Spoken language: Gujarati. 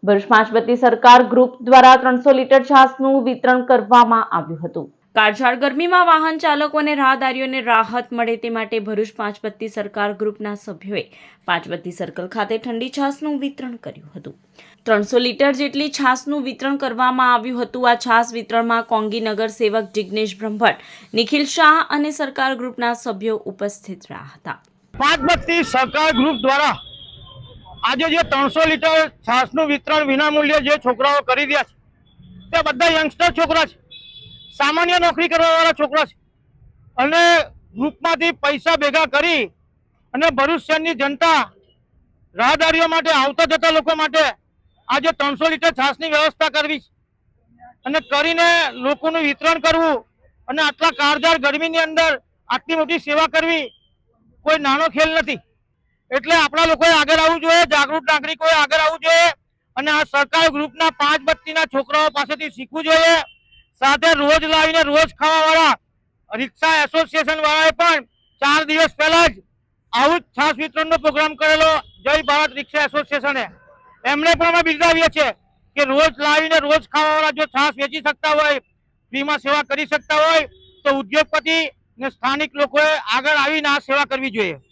ભરૂચ પાંચબત્તી સરકાર ગ્રુપ દ્વારા 300 લીટર છાસનું વિતરણ કરવામાં આવ્યું હતું। કાળઝાળ ગરમીમાં વાહન ચાલકોને રાહદારીઓને રાહત મળે તે માટે ભરૂચ પાંચબત્તી સરકાર ગ્રુપના સભ્યોએ પાંચબત્તી સર્કલ ખાતે ઠંડી છાસનું વિતરણ કર્યું હતું। 300 લીટર જેટલી છાસનું વિતરણ કરવામાં આવ્યું હતું। આ છાસ વિતરણમાં કોંગી નગર સેવક જિગ્નેશ બ્રહ્મભટ્ટ, નિખિલ શાહ અને સરકાર ગ્રુપના સભ્યો ઉપસ્થિત રહ્યા હતા। પાંચબત્તી સરકાર ગ્રુપ દ્વારા આજે જે 300 લીટર છાસનું વિતરણ વિનામૂલ્યે જે છોકરાઓ કરી રહ્યા છે તે બધા યંગસ્ટર છોકરા છે, સામાન્ય નોકરી કરવાવાળા છોકરા છે અને ગ્રુપમાંથી પૈસા ભેગા કરી અને ભરૂચ શહેરની જનતા રાહદારીઓ માટે, આવતા જતા લોકો માટે આજે 300 લીટર છાસની વ્યવસ્થા કરવી અને કરીને લોકોનું વિતરણ કરવું અને આટલા કાળઝાળ ગરમીની અંદર આટલી મોટી સેવા કરવી કોઈ નાનો ખેલ નથી। એટલે આપણા લોકોએ આગળ આવવું જોઈએ, જાગૃત નાગરિકોએ આગળ આવવું જોઈએ અને આ સરકાર ગ્રુપના પાંચબત્તીના છોકરાઓ પાસેથી શીખવું જોઈએ। સાથે રોજ લાવીને રોજ ખાવાવાળા રિક્ષા એસોસિએશન વાળાએ પણ 4 દિવસ પહેલા જ આવું જ છાસ વિતરણનો પ્રોગ્રામ કરેલો। જય ભારત રિક્ષા એસોસિએશને એમને પણ અમે બિરદાવીએ છીએ કે રોજ લાવીને રોજ ખાવાવાળા જો છાસ વેચી શકતા હોય, ફ્રીમાં સેવા કરી શકતા હોય તો ઉદ્યોગપતિ ને સ્થાનિક લોકોએ આગળ આવીને આ સેવા કરવી જોઈએ।